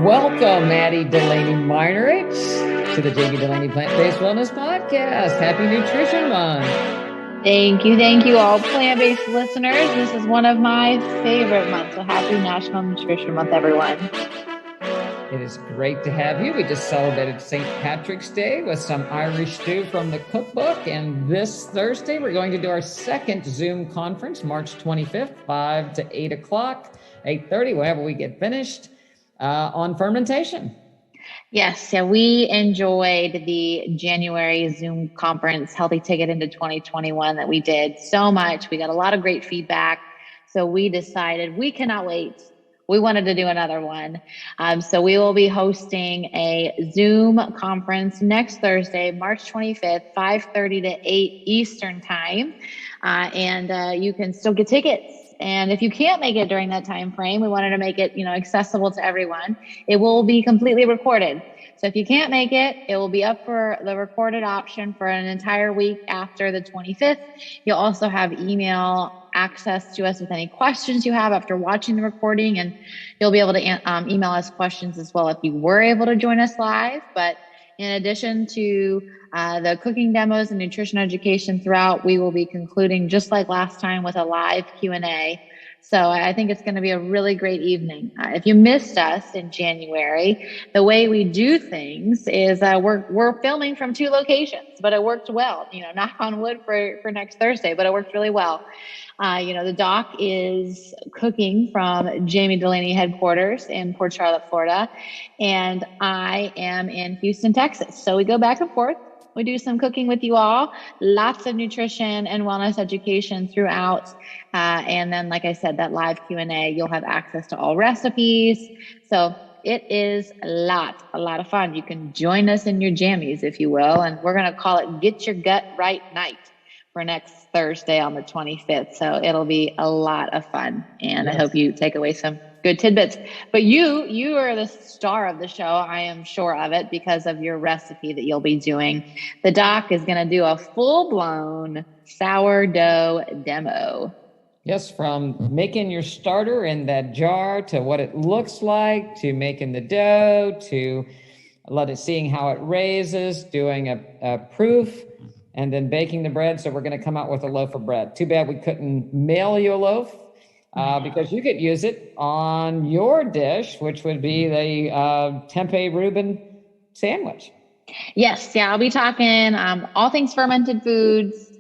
Welcome, Addie Dulaney Meinerich, to the Jami Dulaney Plant-Based Wellness Podcast. Happy Nutrition Month. Thank you, all plant-based listeners. This is one of my favorite months. So happy National Nutrition Month, everyone. It is great to have you. We just celebrated St. Patrick's Day with some Irish stew from the cookbook. And this Thursday, we're going to do our second Zoom conference, March 25th, 5 to 8 o'clock, 8:30, whenever we get finished, on fermentation. Yes, we enjoyed the January Zoom conference, Healthy Ticket into 2021 that we did so much. We got a lot of great feedback. So we decided we cannot wait. We wanted to do another one. So we will be hosting a Zoom conference next Thursday, March 25th, 5:30 to 8 Eastern time. And you can still get tickets. And if you can't make it during that time frame, we wanted to make it, accessible to everyone. It will be completely recorded. So if you can't make it, it will be up for the recorded option for an entire week after the 25th. You'll also have email access to us with any questions you have after watching the recording, and you'll be able to email us questions as well if you were able to join us live. But in addition to the cooking demos and nutrition education throughout, we will be concluding just like last time with a live Q&A. So I think it's going to be a really great evening. If you missed us in January, the way we do things is we're filming from 2 locations, but it worked well. Knock on wood for next Thursday, but it worked really well. The doc is cooking from Jami Dulaney headquarters in Port Charlotte, Florida, and I am in Houston, Texas. So we go back and forth. We do some cooking with you all, lots of nutrition and wellness education throughout. And then, like I said, that live Q&A, you'll have access to all recipes. So it is a lot of fun. You can join us in your jammies, if you will. And we're going to call it Get Your Gut Right Night for next Thursday on the 25th. So it'll be a lot of fun. And yes. I hope you take away some good tidbits. But you are the star of the show. I am sure of it because of your recipe that you'll be doing. The doc is going to do a full-blown sourdough demo. Yes, from making your starter in that jar to what it looks like, to making the dough, to seeing how it raises, doing a proof, and then baking the bread. So we're going to come out with a loaf of bread. Too bad we couldn't mail you a loaf. Because you could use it on your dish, which would be the tempeh reuben sandwich. Yes, I'll be talking all things fermented foods.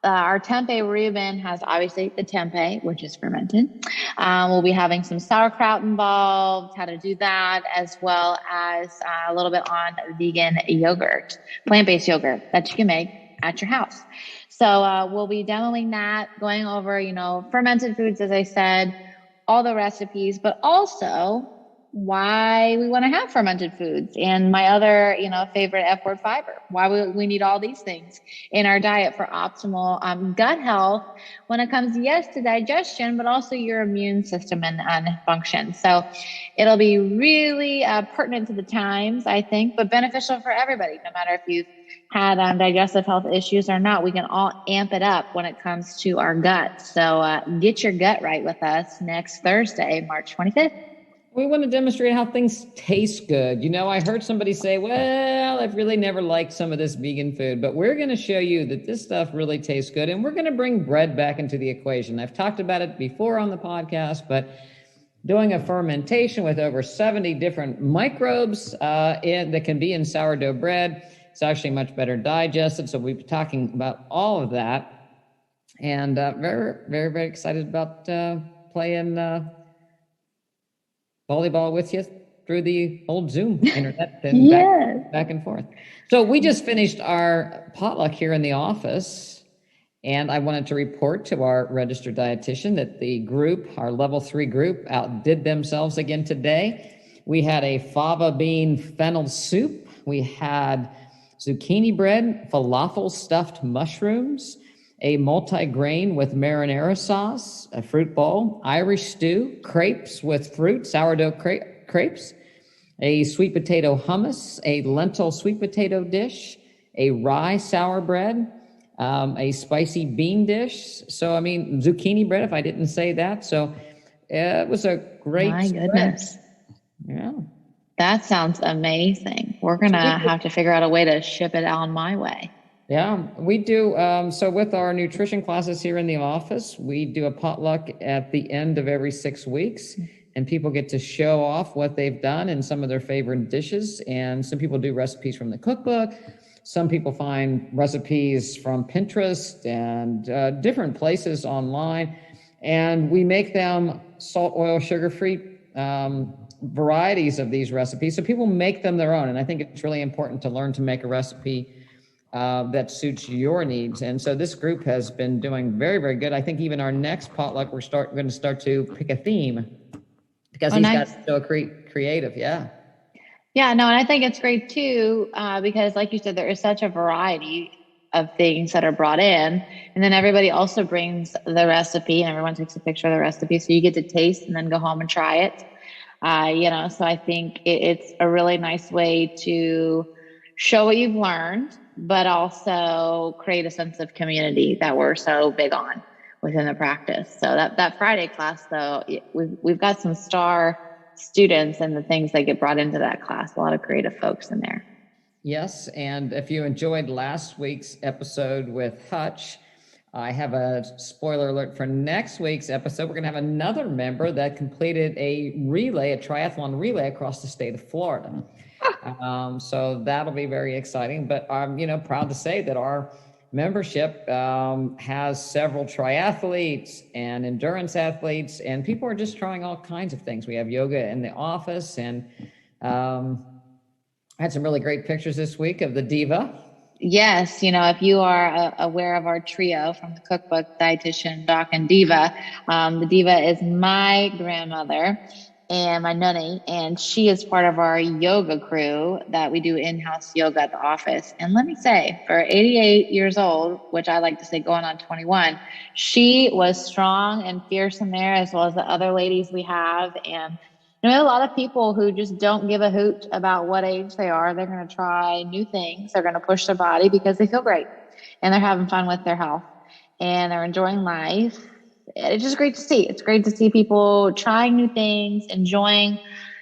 Our tempeh reuben has obviously the tempeh, which is fermented. We'll be having some sauerkraut involved, how to do that, as well as a little bit on vegan yogurt, plant-based yogurt that you can make at your house. So we'll be demoing that, going over, fermented foods, as I said, all the recipes, but also why we want to have fermented foods and my other, favorite F word, fiber, why we need all these things in our diet for optimal gut health when it comes, yes, to digestion, but also your immune system and function. So it'll be really pertinent to the times, I think, but beneficial for everybody, no matter if you've had digestive health issues or not. We can all amp it up when it comes to our gut. So get your gut right with us next Thursday, March 25th. We want to demonstrate how things taste good. I heard somebody say, well, I've really never liked some of this vegan food, but we're going to show you that this stuff really tastes good. And we're going to bring bread back into the equation. I've talked about it before on the podcast, but doing a fermentation with over 70 different microbes that can be in sourdough bread. It's actually much better digested. So we'll be talking about all of that. And very, very, very excited about playing volleyball with you through the old Zoom internet and yes. back and forth. So we just finished our potluck here in the office, and I wanted to report to our registered dietitian that the group, our level 3 group, outdid themselves again today. We had a fava bean fennel soup. We had zucchini bread, falafel stuffed mushrooms, a multi-grain with marinara sauce, a fruit bowl, Irish stew, crepes with fruit, sourdough crepes, a sweet potato hummus, a lentil sweet potato dish, a rye sour bread, a spicy bean dish. So, zucchini bread, if I didn't say that. So it was a great My goodness. Yeah. That sounds amazing. We're So we gonna have to figure out a way to ship it on my way. Yeah, we do. So with our nutrition classes here in the office, we do a potluck at the end of every 6 weeks, and people get to show off what they've done and some of their favorite dishes. And some people do recipes from the cookbook. Some people find recipes from Pinterest and different places online, and we make them salt, oil, sugar-free varieties of these recipes. So people make them their own, and I think it's really important to learn to make a recipe that suits your needs. And so this group has been doing very, very good. I think even our next potluck, we're going to start to pick a theme because Oh, these nice. guys are so creative. Yeah. Yeah, no, and I think it's great too, because like you said, there is such a variety of things that are brought in. And then everybody also brings the recipe and everyone takes a picture of the recipe. So you get to taste and then go home and try it. So I think it's a really nice way to show what you've learned, but also create a sense of community that we're so big on within the practice. So that Friday class, though, we've got some star students and the things that get brought into that class. A lot of creative folks in there. Yes. And if you enjoyed last week's episode with Hutch, I have a spoiler alert for next week's episode. We're going to have another member that completed a triathlon relay across the state of Florida. So that'll be very exciting. But I'm, proud to say that our membership has several triathletes and endurance athletes, and people are just trying all kinds of things. We have yoga in the office, and I had some really great pictures this week of the diva. Yes, if you are aware of our trio from the cookbook, Dietitian, Doc, and Diva, the Diva is my grandmother and my nunny, and she is part of our yoga crew that we do in-house yoga at the office. And let me say, for 88 years old, which I like to say going on 21, she was strong and fierce in there, as well as the other ladies we have. And a lot of people who just don't give a hoot about what age they are. They're going to try new things. They're going to push their body because they feel great and they're having fun with their health and they're enjoying life. It's just great to see. It's great to see people trying new things, enjoying,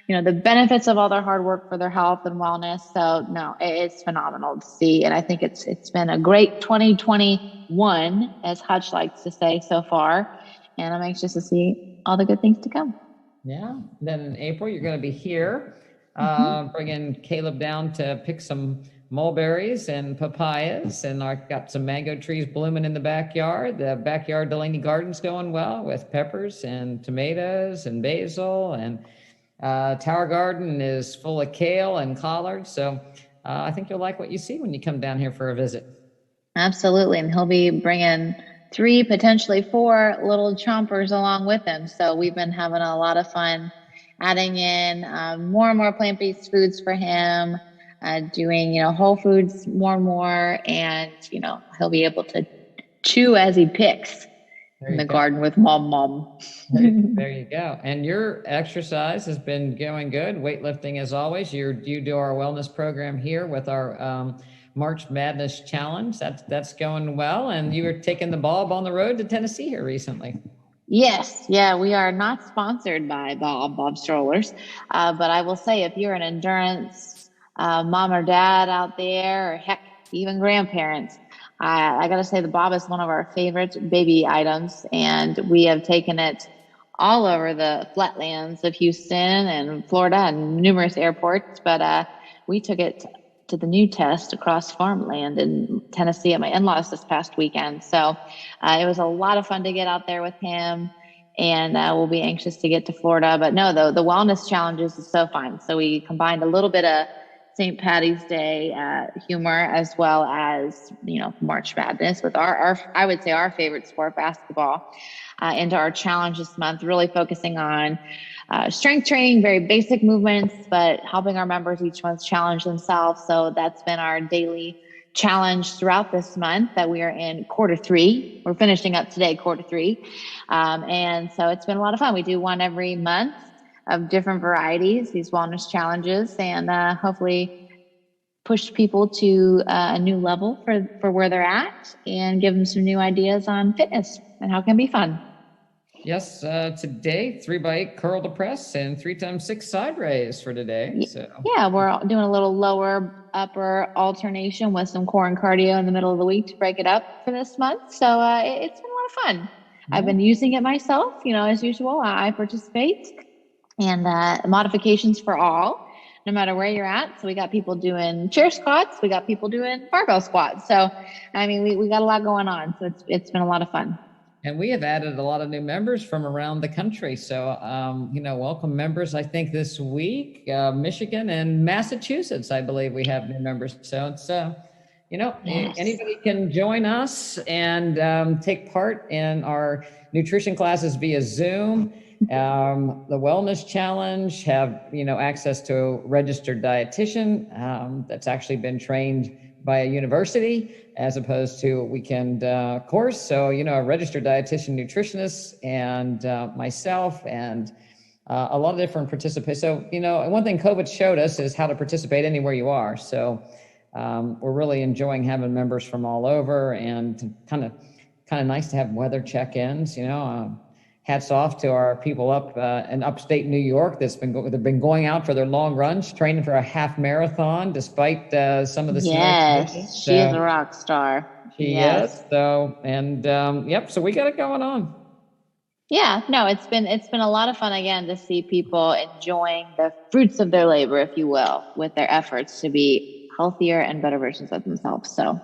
the benefits of all their hard work for their health and wellness. So no, it's phenomenal to see. And I think it's been a great 2021, as Hutch likes to say so far. And I'm anxious to see all the good things to come. Yeah. Then in April, you're going to be here, bringing Caleb down to pick some mulberries and papayas. And I've got some mango trees blooming in the backyard. The backyard Dulaney garden's going well with peppers and tomatoes and basil. And Tower Garden is full of kale and collards. So I think you'll like what you see when you come down here for a visit. Absolutely. And he'll be bringing 3, potentially 4 little chompers along with him. So we've been having a lot of fun adding in more and more plant-based foods for him, doing, whole foods more and more. And, he'll be able to chew as he picks in the garden with mom. There you go. And your exercise has been going good. Weightlifting as always. You do our wellness program here with our March Madness Challenge. That's going well. And you were taking the Bob on the road to Tennessee here recently. Yes. Yeah, we are not sponsored by Bob Strollers. But I will say, if you're an endurance mom or dad out there, or heck, even grandparents, I got to say the Bob is one of our favorite baby items. And we have taken it all over the flatlands of Houston and Florida and numerous airports. But we took it to the new test across farmland in Tennessee at my in-laws this past weekend. So it was a lot of fun to get out there with him, and we'll be anxious to get to Florida. But no, the wellness challenges is so fun. So we combined a little bit of St. Patty's Day humor, as well as, March Madness with our I would say our favorite sport, basketball, into our challenge this month, really focusing on strength training, very basic movements, but helping our members each month challenge themselves. So that's been our daily challenge throughout this month that we are in quarter 3. We're finishing up today, quarter 3. And so it's been a lot of fun. We do one every month of different varieties, these wellness challenges, and hopefully push people to a new level for where they're at and give them some new ideas on fitness and how it can be fun. Yes, today 3x8 curl to press and 3x6 side raise for today. So Yeah, we're doing a little lower upper alternation with some core and cardio in the middle of the week to break it up for this month. So it's been a lot of fun. I've yeah. been using it myself, as usual. I participate and modifications for all, no matter where you're at. So we got people doing chair squats, we got people doing barbell squats. So I mean, we got a lot going on. So it's been a lot of fun. And we have added a lot of new members from around the country. So, welcome members. I think this week, Michigan and Massachusetts, I believe we have new members. So it's, Yes. anybody can join us and take part in our nutrition classes via Zoom. The wellness challenge, have, access to a registered dietitian that's actually been trained by a university as opposed to a weekend course. So, a registered dietitian, nutritionist, and myself, and a lot of different participants. So, one thing COVID showed us is how to participate anywhere you are. So we're really enjoying having members from all over, and kind of nice to have weather check-ins, hats off to our people up in upstate New York they've been going out for their long runs, training for a half marathon despite some of the snow Yes, conditions. she is So a rock star. she is. Yes. So, and yep. So we got it going on. Yeah, no, it's been a lot of fun again to see people enjoying the fruits of their labor, if you will, with their efforts to be healthier and better versions of themselves. So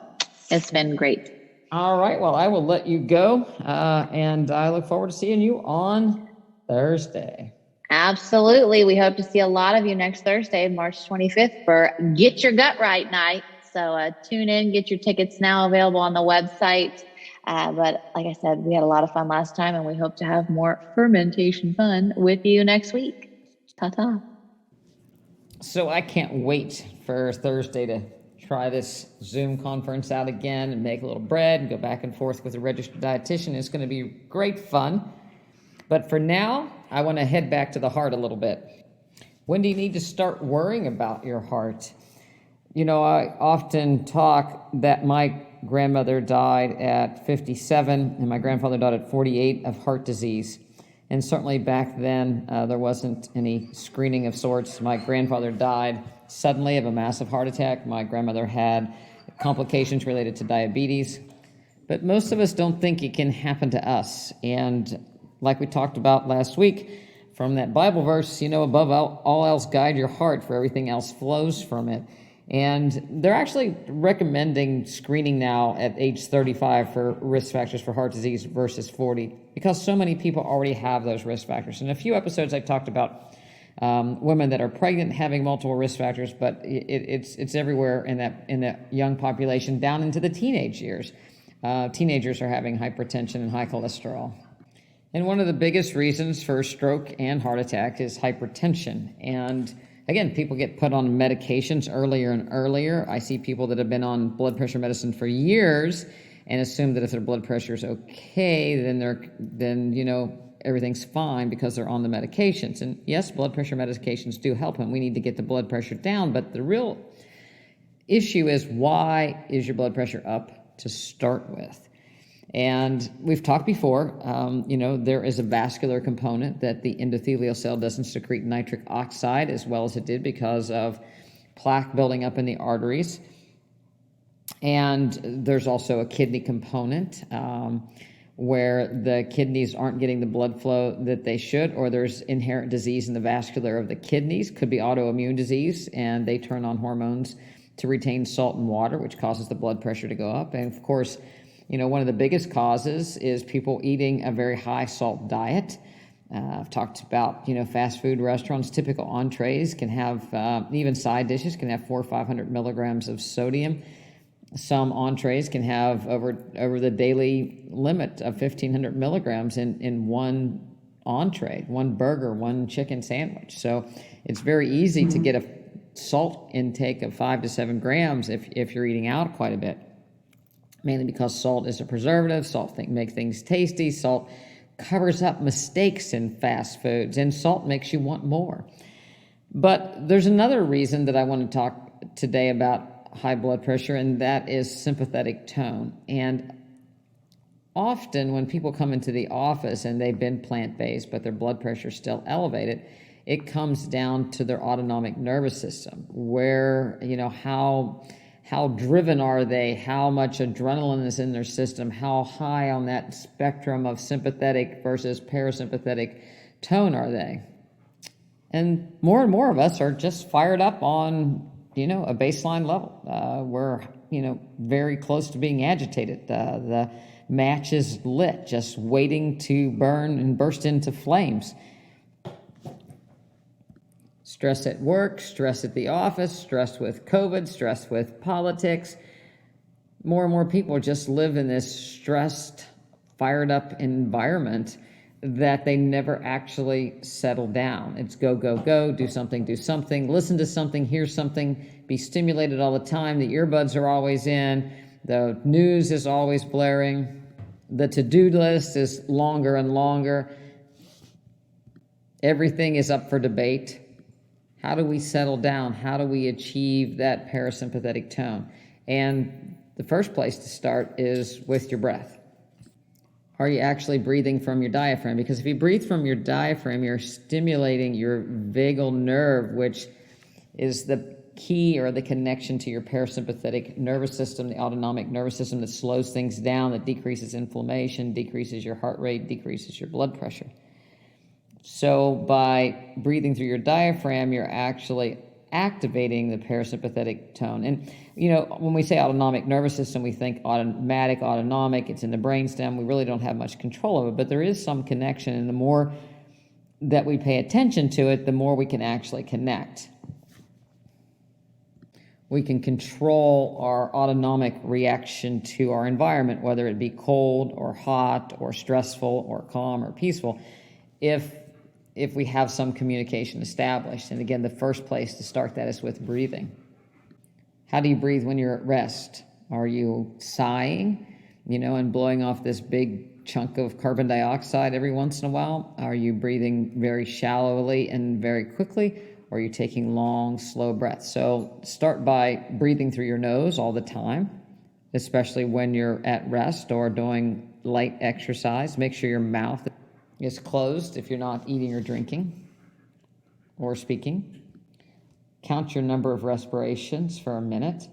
it's been great. All right. Well, I will let you go, and I look forward to seeing you on Thursday. Absolutely. We hope to see a lot of you next Thursday, March 25th for Get Your Gut Right night. So tune in, get your tickets now available on the website. But like I said, we had a lot of fun last time, and we hope to have more fermentation fun with you next week. Ta-ta. So I can't wait for Thursday to try this Zoom conference out again and make a little bread and go back and forth with a registered dietitian. It's going to be great fun. But for now, I want to head back to the heart a little bit. When do you need to start worrying about your heart? I often talk that my grandmother died at 57 and my grandfather died at 48 of heart disease. And certainly back then, there wasn't any screening of sorts. My grandfather died suddenly of a massive heart attack. My grandmother had complications related to diabetes. But most of us don't think it can happen to us. And like we talked about last week, from that Bible verse, above all else, guide your heart, for everything else flows from it. And they're actually recommending screening now at age 35 for risk factors for heart disease versus 40, because so many people already have those risk factors. In a few episodes, I talked about women that are pregnant having multiple risk factors, but it's everywhere in that young population down into the teenage years. Teenagers are having hypertension and high cholesterol. And one of the biggest reasons for stroke and heart attack is hypertension. And again, people get put on medications earlier and earlier. I see people that have been on blood pressure medicine for years and assume that if their blood pressure is okay, then everything's fine because they're on the medications. And yes, blood pressure medications do help, and we need to get the blood pressure down. But the real issue is, why is your blood pressure up to start with? And we've talked before, there is a vascular component that the endothelial cell doesn't secrete nitric oxide as well as it did because of plaque building up in the arteries. And there's also a kidney component where the kidneys aren't getting the blood flow that they should, or there's inherent disease in the vascular of the kidneys. Could be autoimmune disease, and they turn on hormones to retain salt and water, which causes the blood pressure to go up. And of course, one of the biggest causes is people eating a very high salt diet. I've talked about, fast food restaurants, typical entrees can have, even side dishes can have 400 or 500 milligrams of sodium. Some entrees can have over the daily limit of 1,500 milligrams in one entree, one burger, one chicken sandwich. So it's very easy to get a salt intake of 5 to 7 grams if you're eating out quite a bit. Mainly because salt is a preservative. Salt makes things tasty. Salt covers up mistakes in fast foods, and salt makes you want more. But there's another reason that I want to talk today about high blood pressure, and that is sympathetic tone. And often when people come into the office and they've been plant-based, but their blood pressure is still elevated, it comes down to their autonomic nervous system, where, how driven are they? How much adrenaline is in their system? How high on that spectrum of sympathetic versus parasympathetic tone are they? And more of us are just fired up on, a baseline level. We're, very close to being agitated. The match is lit, just waiting to burn and burst into flames. Stress at work, stress at the office, stress with COVID, stress with politics. More and more people just live in this stressed, fired up environment that they never actually settle down. It's go, go, go, do something, listen to something, hear something, be stimulated all the time. The earbuds are always in. The news is always blaring. The to-do list is longer and longer. Everything is up for debate. How do we settle down? How do we achieve that parasympathetic tone? And the first place to start is with your breath. Are you actually breathing from your diaphragm? Because if you breathe from your diaphragm, you're stimulating your vagal nerve, which is the key or the connection to your parasympathetic nervous system, the autonomic nervous system that slows things down, that decreases inflammation, decreases your heart rate, decreases your blood pressure. So by breathing through your diaphragm, you're actually activating the parasympathetic tone. And, when we say autonomic nervous system, we think autonomic, it's in the brainstem. We really don't have much control of it, but there is some connection. And the more that we pay attention to it, the more we can actually connect. We can control our autonomic reaction to our environment, whether it be cold or hot or stressful or calm or peaceful, if we have some communication established. And again, the first place to start that is with breathing. How do you breathe when you're at rest? Are you sighing, and blowing off this big chunk of carbon dioxide every once in a while? Are you breathing very shallowly and very quickly? Or are you taking long, slow breaths? So start by breathing through your nose all the time, especially when you're at rest or doing light exercise. Make sure your mouth is closed if you're not eating or drinking or speaking. Count your number of respirations for a minute.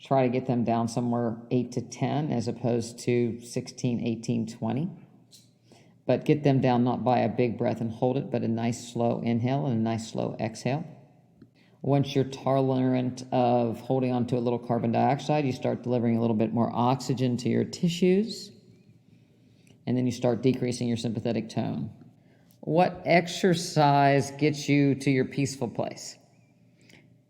Try to get them down somewhere 8 to 10 as opposed to 16, 18, 20. But get them down not by a big breath and hold it, but a nice slow inhale and a nice slow exhale. Once you're tolerant of holding on to a little carbon dioxide, you start delivering a little bit more oxygen to your tissues. And then you start decreasing your sympathetic tone. What exercise gets you to your peaceful place?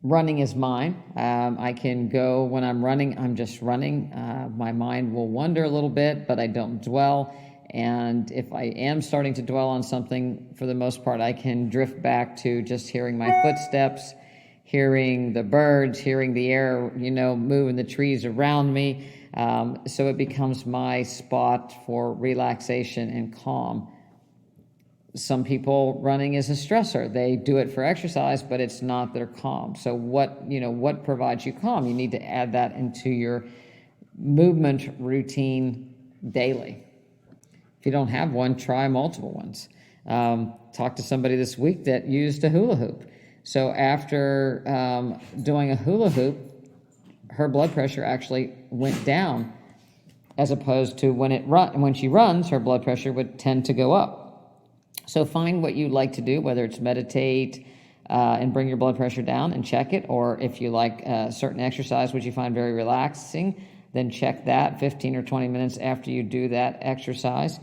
Running is mine. I can go when I'm running, I'm just running. My mind will wander a little bit, but I don't dwell. And if I am starting to dwell on something, for the most part, I can drift back to just hearing my footsteps, hearing the birds, hearing the air, move in the trees around me. So it becomes my spot for relaxation and calm. Some people, running is a stressor. They do it for exercise, but it's not their calm. So what provides you calm? You need to add that into your movement routine daily. If you don't have one, try multiple ones. Talked to somebody this week that used a hula hoop. So after doing a hula hoop, her blood pressure actually went down, as opposed to when she runs, her blood pressure would tend to go up. So find what you like to do, whether it's meditate and bring your blood pressure down and check it, or if you like a certain exercise which you find very relaxing, then check that 15 or 20 minutes after you do that exercise,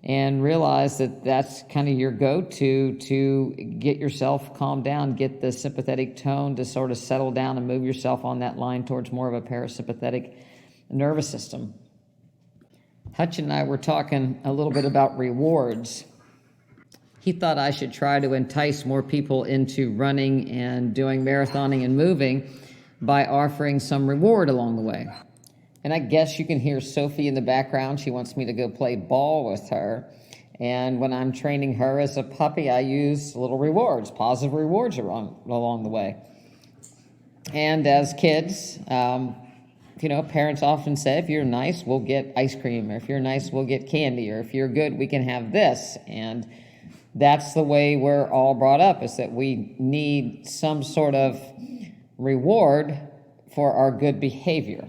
and realize that that's kind of your go-to to get yourself calmed down, get the sympathetic tone to sort of settle down and move yourself on that line towards more of a parasympathetic nervous system. Hutch and I were talking a little bit about rewards. He thought I should try to entice more people into running and doing marathoning and moving by offering some reward along the way. And I guess you can hear Sophie in the background. She wants me to go play ball with her. And when I'm training her as a puppy, I use little rewards, positive rewards along the way. And as kids, parents often say, if you're nice, we'll get ice cream, or if you're nice, we'll get candy, or if you're good, we can have this. And that's the way we're all brought up, is that we need some sort of reward for our good behavior.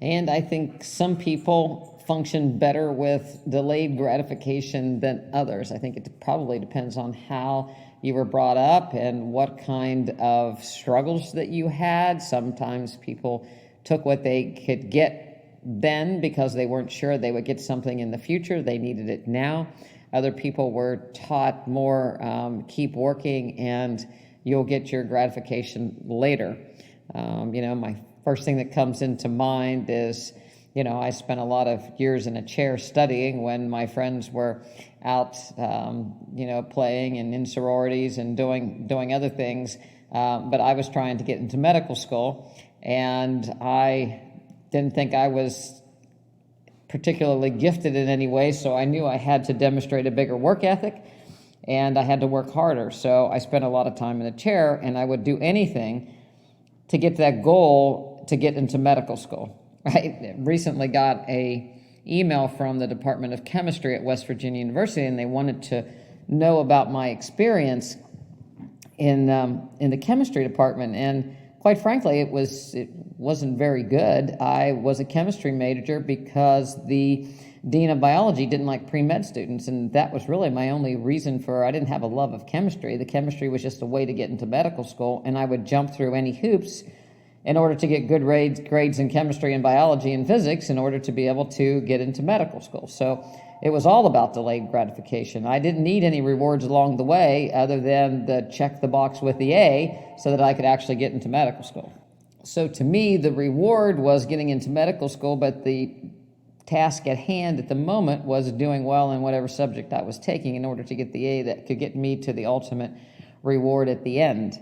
And I think some people function better with delayed gratification than others. I think it probably depends on how you were brought up and what kind of struggles that you had. Sometimes people took what they could get then because they weren't sure they would get something in the future. They needed it now. Other people were taught more, keep working and you'll get your gratification later. My first thing that comes into mind is, I spent a lot of years in a chair studying when my friends were out, playing and in sororities and doing other things. But I was trying to get into medical school, and I didn't think I was particularly gifted in any way, so I knew I had to demonstrate a bigger work ethic, and I had to work harder. So I spent a lot of time in a chair, and I would do anything to get to that goal to get into medical school. I recently got a email from the Department of Chemistry at West Virginia University, and they wanted to know about my experience in the chemistry department. And quite frankly, it wasn't very good. I was a chemistry major because the dean of biology didn't like pre-med students, and that was really my only reason I didn't have a love of chemistry. The chemistry was just a way to get into medical school, and I would jump through any hoops in order to get good grades in chemistry and biology and physics in order to be able to get into medical school. So it was all about delayed gratification. I didn't need any rewards along the way other than the check the box with the A so that I could actually get into medical school. So to me, the reward was getting into medical school, but the task at hand at the moment was doing well in whatever subject I was taking in order to get the A that could get me to the ultimate reward at the end.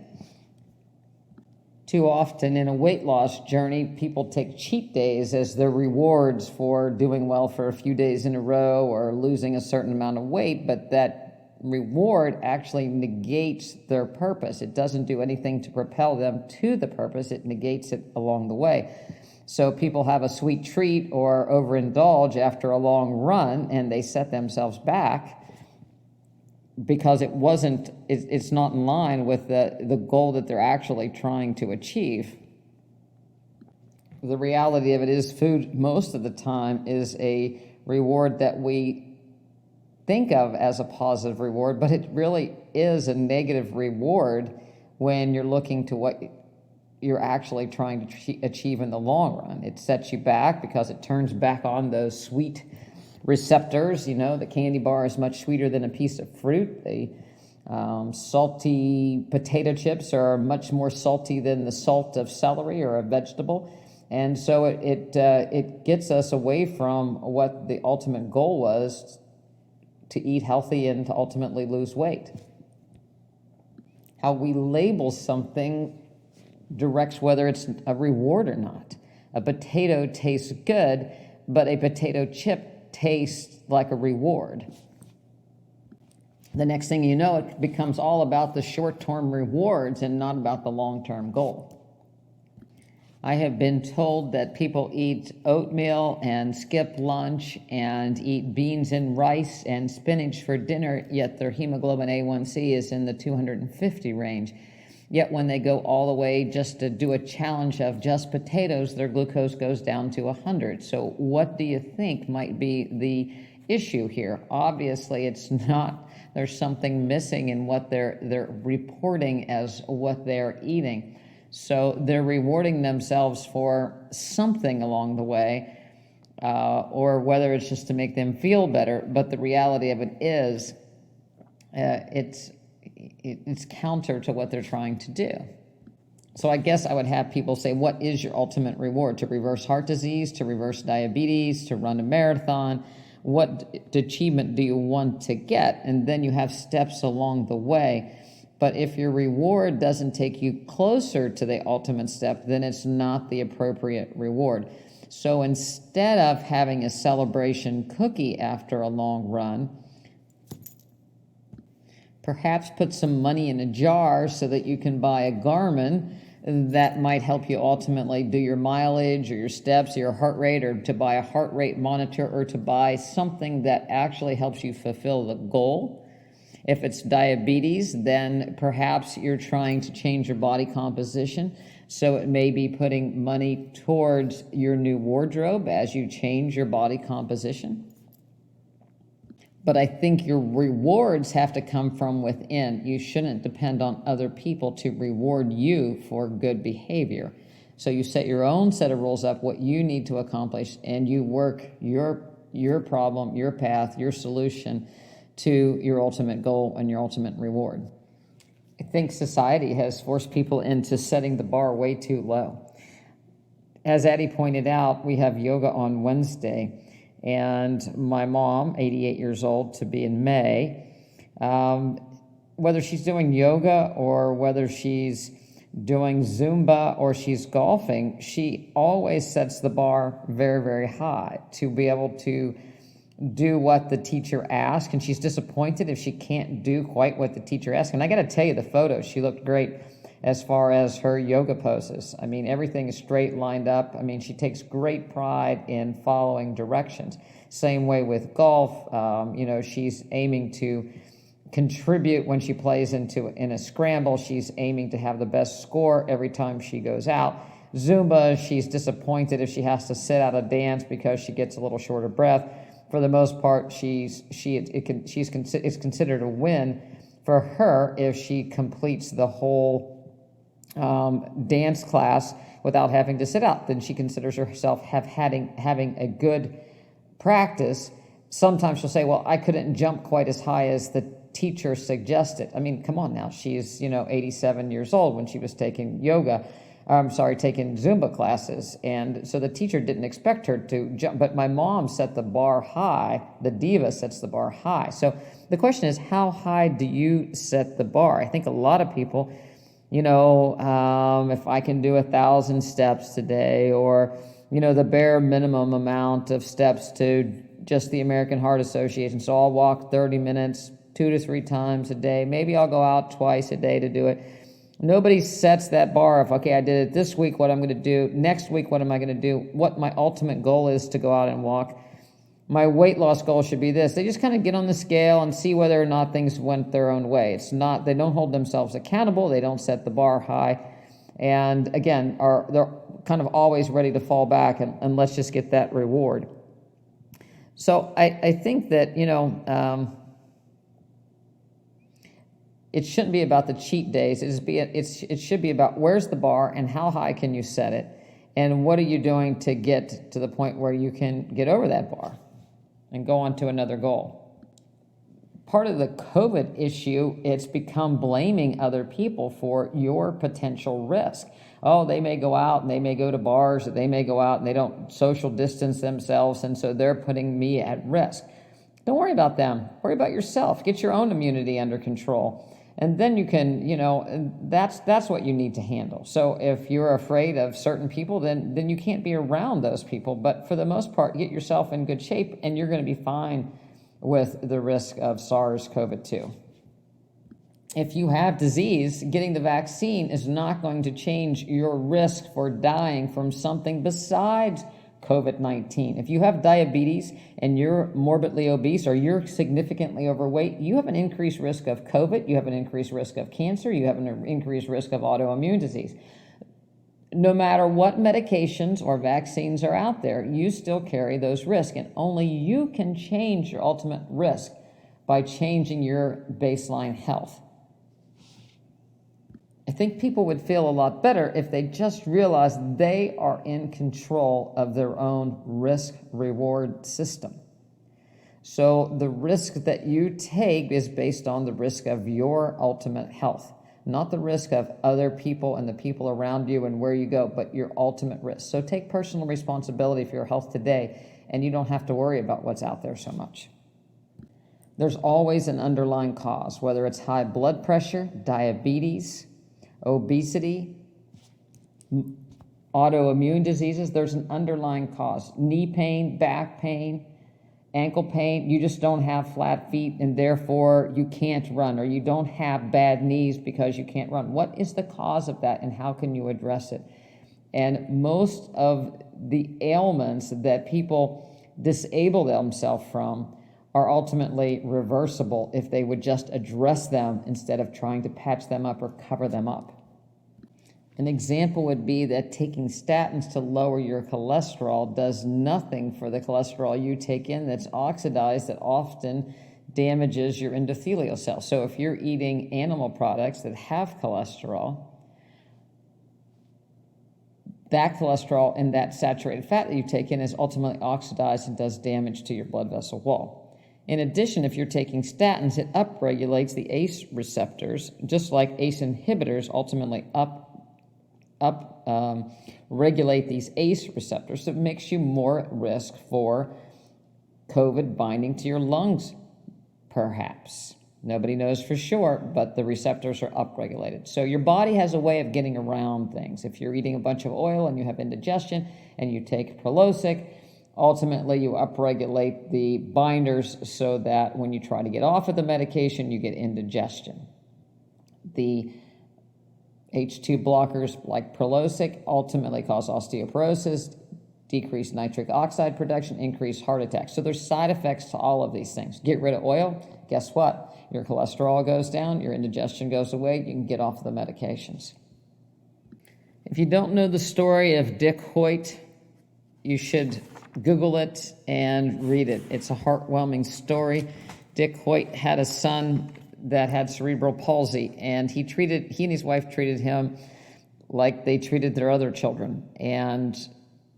Too often in a weight loss journey, people take cheat days as their rewards for doing well for a few days in a row or losing a certain amount of weight, but that reward actually negates their purpose. It doesn't do anything to propel them to the purpose. It negates it along the way. So people have a sweet treat or overindulge after a long run, and they set themselves back because it's not in line with the goal that they're actually trying to achieve. The reality of it is food most of the time is a reward that we think of as a positive reward, but it really is a negative reward when you're looking to what you're actually trying to achieve in the long run. It sets you back because it turns back on those sweet receptors. The candy bar is much sweeter than a piece of fruit. The salty potato chips are much more salty than the salt of celery or a vegetable. And so it gets us away from what the ultimate goal was, to eat healthy and to ultimately lose weight. How we label something directs whether it's a reward or not. A potato tastes good, but a potato chip tastes like a reward. The next thing you know, it becomes all about the short-term rewards and not about the long-term goal. I have been told that people eat oatmeal and skip lunch and eat beans and rice and spinach for dinner, yet their hemoglobin A1C is in the 250 range. Yet when they go all the way just to do a challenge of just potatoes, their glucose goes down to 100. So what do you think might be the issue here? Obviously, it's not. There's something missing in what they're reporting as what they're eating. So they're rewarding themselves for something along the way, or whether it's just to make them feel better. But the reality of it is, it's counter to what they're trying to do. So I guess I would have people say, what is your ultimate reward? To reverse heart disease, to reverse diabetes, to run a marathon? What achievement do you want to get? And then you have steps along the way. But if your reward doesn't take you closer to the ultimate step, then it's not the appropriate reward. So instead of having a celebration cookie after a long run, perhaps put some money in a jar so that you can buy a Garmin that might help you ultimately do your mileage or your steps or your heart rate, or to buy a heart rate monitor, or to buy something that actually helps you fulfill the goal. If it's diabetes, then perhaps you're trying to change your body composition. So it may be putting money towards your new wardrobe as you change your body composition. But I think your rewards have to come from within. You shouldn't depend on other people to reward you for good behavior. So you set your own set of rules up, what you need to accomplish, and you work your problem, your path, your solution to your ultimate goal and your ultimate reward. I think society has forced people into setting the bar way too low. As Addie pointed out, we have yoga on Wednesday, and my mom, 88 years old, to be in May, whether she's doing yoga or whether she's doing Zumba or she's golfing, she always sets the bar very, very high to be able to do what the teacher asked, and she's disappointed if she can't do quite what the teacher asked. And I got to tell you, the photos, she looked great as far as her yoga poses. I mean, everything is straight, lined up. I mean, she takes great pride in following directions. Same way with golf. She's aiming to contribute when she plays in a scramble. She's aiming to have the best score every time she goes out. Zumba, she's disappointed if she has to sit out a dance because she gets a little short of breath. For the most part, it's considered a win for her if she completes the whole dance class without having to sit out. Then she considers herself having a good practice. Sometimes she'll say, well, I couldn't jump quite as high as the teacher suggested. I mean, come on now. She's, 87 years old when she was taking taking Zumba classes. And so the teacher didn't expect her to jump, but my mom set the bar high. The diva sets the bar high. So the question is, how high do you set the bar? I think a lot of people, if I can do 1,000 steps today, or, the bare minimum amount of steps to just the American Heart Association. So I'll walk 30 minutes, 2 to 3 times a day. Maybe I'll go out twice a day to do it. Nobody sets that bar of, okay, I did it this week, what I'm going to do. Next week, what am I going to do? What my ultimate goal is to go out and walk. My weight loss goal should be this. They just kind of get on the scale and see whether or not things went their own way. They don't hold themselves accountable. They don't set the bar high. And again, they're kind of always ready to fall back and let's just get that reward. So I think that, it shouldn't be about the cheat days. It should be about where's the bar and how high can you set it, and what are you doing to get to the point where you can get over that bar and go on to another goal. Part of the COVID issue, it's become blaming other people for your potential risk. Oh, they may go out and they may go to bars, or they may go out and they don't social distance themselves, and so they're putting me at risk. Don't worry about them. Worry about yourself. Get your own immunity under control. And then you can, that's what you need to handle. So if you're afraid of certain people, then you can't be around those people. But for the most part, get yourself in good shape, and you're going to be fine with the risk of SARS-CoV-2. If you have disease, getting the vaccine is not going to change your risk for dying from something besides COVID-19. If you have diabetes and you're morbidly obese, or you're significantly overweight, you have an increased risk of COVID, you have an increased risk of cancer, you have an increased risk of autoimmune disease. No matter what medications or vaccines are out there, you still carry those risks, and only you can change your ultimate risk by changing your baseline health. I think people would feel a lot better if they just realized they are in control of their own risk-reward system. So the risk that you take is based on the risk of your ultimate health, not the risk of other people and the people around you and where you go, but your ultimate risk. So take personal responsibility for your health today, and you don't have to worry about what's out there so much. There's always an underlying cause, whether it's high blood pressure, diabetes, obesity, autoimmune diseases. There's an underlying cause. Knee pain, back pain, ankle pain, you just don't have flat feet and therefore you can't run, or you don't have bad knees because you can't run. What is the cause of that and how can you address it? And most of the ailments that people disable themselves from are ultimately reversible if they would just address them instead of trying to patch them up or cover them up. An example would be that taking statins to lower your cholesterol does nothing for the cholesterol you take in that's oxidized, that often damages your endothelial cells. So if you're eating animal products that have cholesterol, that cholesterol and that saturated fat that you take in is ultimately oxidized and does damage to your blood vessel wall. In addition, if you're taking statins, it upregulates the ACE receptors, just like ACE inhibitors ultimately regulate these ACE receptors. So it makes you more at risk for COVID binding to your lungs, perhaps. Nobody knows for sure, but the receptors are upregulated. So your body has a way of getting around things. If you're eating a bunch of oil and you have indigestion and you take Prilosec, ultimately you upregulate the binders so that when you try to get off of the medication, you get indigestion. The H2 blockers like Prilosec ultimately cause osteoporosis, decrease nitric oxide production, increase heart attacks. So there's side effects to all of these things. Get rid of oil, guess what? Your cholesterol goes down, your indigestion goes away, you can get off the medications. If you don't know the story of Dick Hoyt, you should Google it and read it. It's a heartwarming story. Dick Hoyt had a son that had cerebral palsy, and he and his wife treated him like they treated their other children. And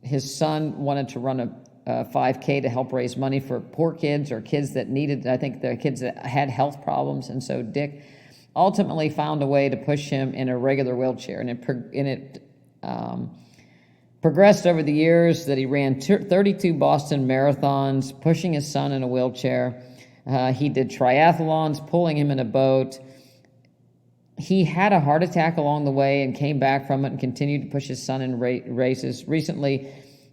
his son wanted to run a 5K to help raise money for poor kids or kids that needed, I think the kids that had health problems. And so Dick ultimately found a way to push him in a regular wheelchair. And it progressed over the years that he ran 32 Boston marathons, pushing his son in a wheelchair. He did triathlons, pulling him in a boat. He had a heart attack along the way and came back from it and continued to push his son in races. Recently,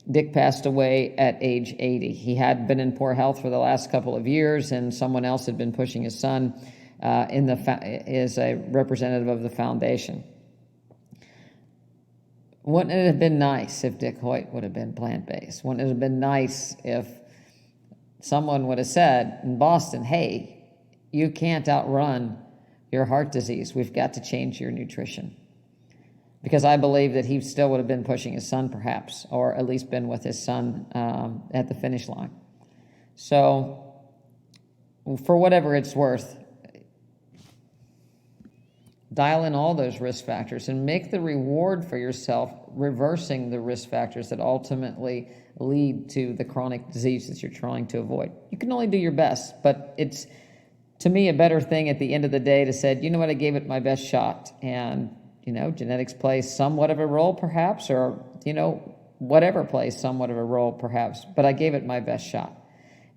Dick passed away at age 80. He had been in poor health for the last couple of years, and someone else had been pushing his son as a representative of the foundation. Wouldn't it have been nice if Dick Hoyt would have been plant-based? Wouldn't it have been nice if someone would have said in Boston, hey, you can't outrun your heart disease. We've got to change your nutrition. Because I believe that he still would have been pushing his son, perhaps, or at least been with his son at the finish line. So, for whatever it's worth, dial in all those risk factors and make the reward for yourself reversing the risk factors that ultimately lead to the chronic disease that you're trying to avoid. You can only do your best, but it's, to me, a better thing at the end of the day to say, you know what, I gave it my best shot. And genetics plays somewhat of a role, perhaps, or, whatever plays somewhat of a role, perhaps, but I gave it my best shot.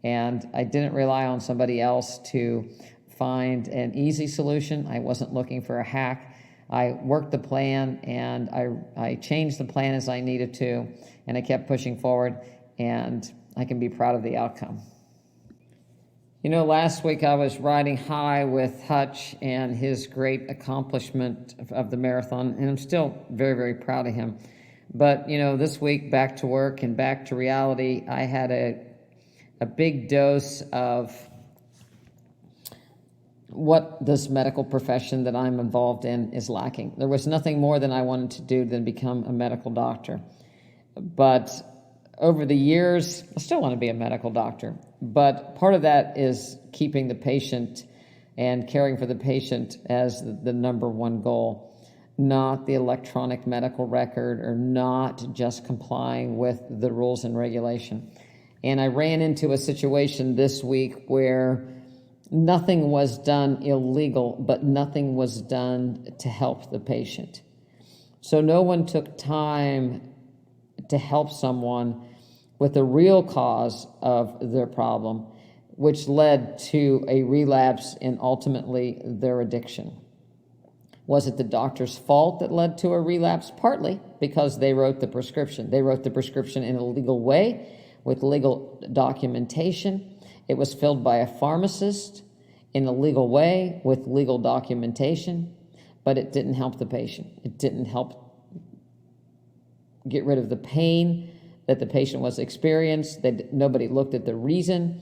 And I didn't rely on somebody else to find an easy solution. I wasn't looking for a hack. I worked the plan, and I changed the plan as I needed to, and I kept pushing forward, and I can be proud of the outcome. Last week I was riding high with Hutch and his great accomplishment of the marathon, and I'm still very, very proud of him. But, this week, back to work and back to reality, I had a big dose of what this medical profession that I'm involved in is lacking. There was nothing more than I wanted to do than become a medical doctor. But over the years, I still want to be a medical doctor. But part of that is keeping the patient and caring for the patient as the number one goal, not the electronic medical record or not just complying with the rules and regulation. And I ran into a situation this week where nothing was done illegal, but nothing was done to help the patient. So no one took time to help someone with the real cause of their problem, which led to a relapse and ultimately their addiction. Was it the doctor's fault that led to a relapse? Partly because they wrote the prescription. They wrote the prescription in a legal way with legal documentation. It was filled by a pharmacist in a legal way with legal documentation, but it didn't help the patient. It didn't help get rid of the pain that the patient was experiencing. Nobody looked at the reason.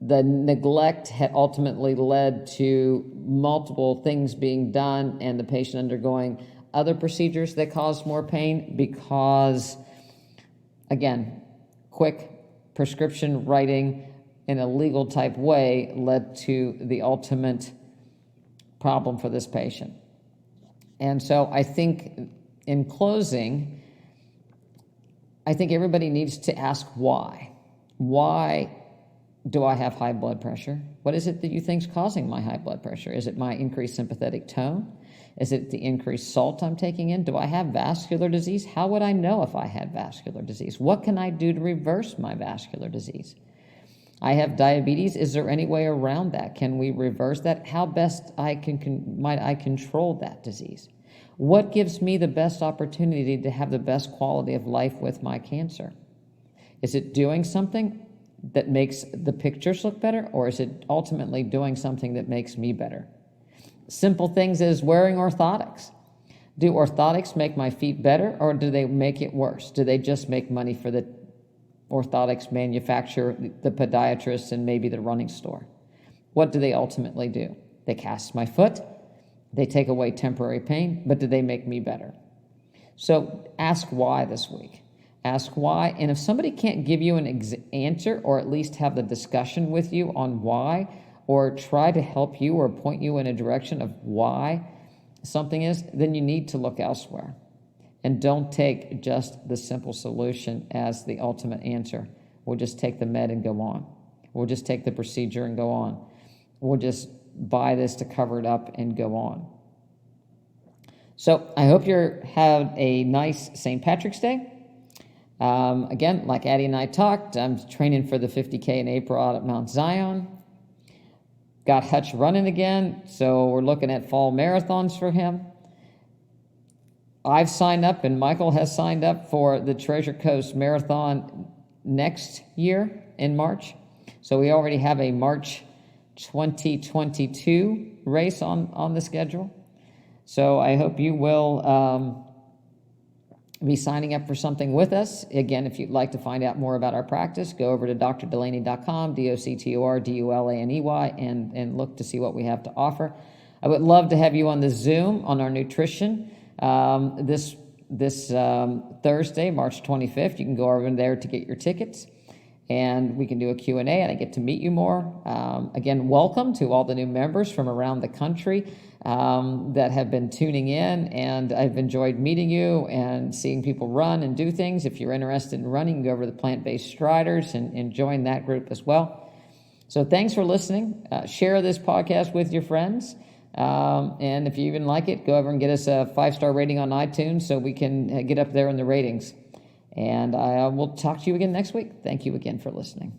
The neglect had ultimately led to multiple things being done and the patient undergoing other procedures that caused more pain because, again, quick prescription writing in a legal type way led to the ultimate problem for this patient. And so I think in closing, I think everybody needs to ask why. Why do I have high blood pressure? What is it that you think is causing my high blood pressure? Is it my increased sympathetic tone? Is it the increased salt I'm taking in? Do I have vascular disease? How would I know if I had vascular disease? What can I do to reverse my vascular disease? I have diabetes. Is there any way around that? Can we reverse that? How best might I control that disease? What gives me the best opportunity to have the best quality of life with my cancer? Is it doing something that makes the pictures look better, or is it ultimately doing something that makes me better? Simple things as wearing orthotics. Do orthotics make my feet better, or do they make it worse? Do they just make money for the orthotics manufacturer, the podiatrist, and maybe the running store? What do they ultimately do? They cast my foot. They take away temporary pain, but do they make me better? So ask why this week. Ask why, and if somebody can't give you an answer, or at least have the discussion with you on why, or try to help you or point you in a direction of why something is, then you need to look elsewhere. And don't take just the simple solution as the ultimate answer. We'll just take the med and go on. We'll just take the procedure and go on. We'll just buy this to cover it up and go on. So I hope you have a nice St. Patrick's Day. Again, like Addie and I talked, I'm training for the 50K in April out at Mount Zion. Got Hutch running again, so we're looking at fall marathons for him. I've signed up, and Michael has signed up for the Treasure Coast Marathon next year in March. So we already have a March 2022 race on the schedule. So I hope you will be signing up for something with us. Again, if you'd like to find out more about our practice, go over to drdulaney.com, DOCTORDULANEY, and look to see what we have to offer. I would love to have you on the Zoom on our nutrition this Thursday, March 25th. You can go over there to get your tickets, and we can do a Q&A, and I get to meet you more. Again, welcome to all the new members from around the country that have been tuning in, and I've enjoyed meeting you and seeing people run and do things. If you're interested in running, go over to the Plant-Based Striders and join that group as well. So thanks for listening. Share this podcast with your friends. And if you even like it, go over and get us a 5-star rating on iTunes so we can get up there in the ratings. And I will talk to you again next week. Thank you again for listening.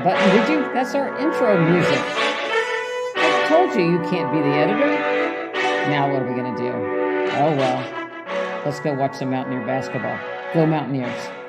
Button, did you? That's our intro music. I told you can't be the editor. Now what are we going to do? Oh well. Let's go watch some Mountaineer basketball. Go Mountaineers.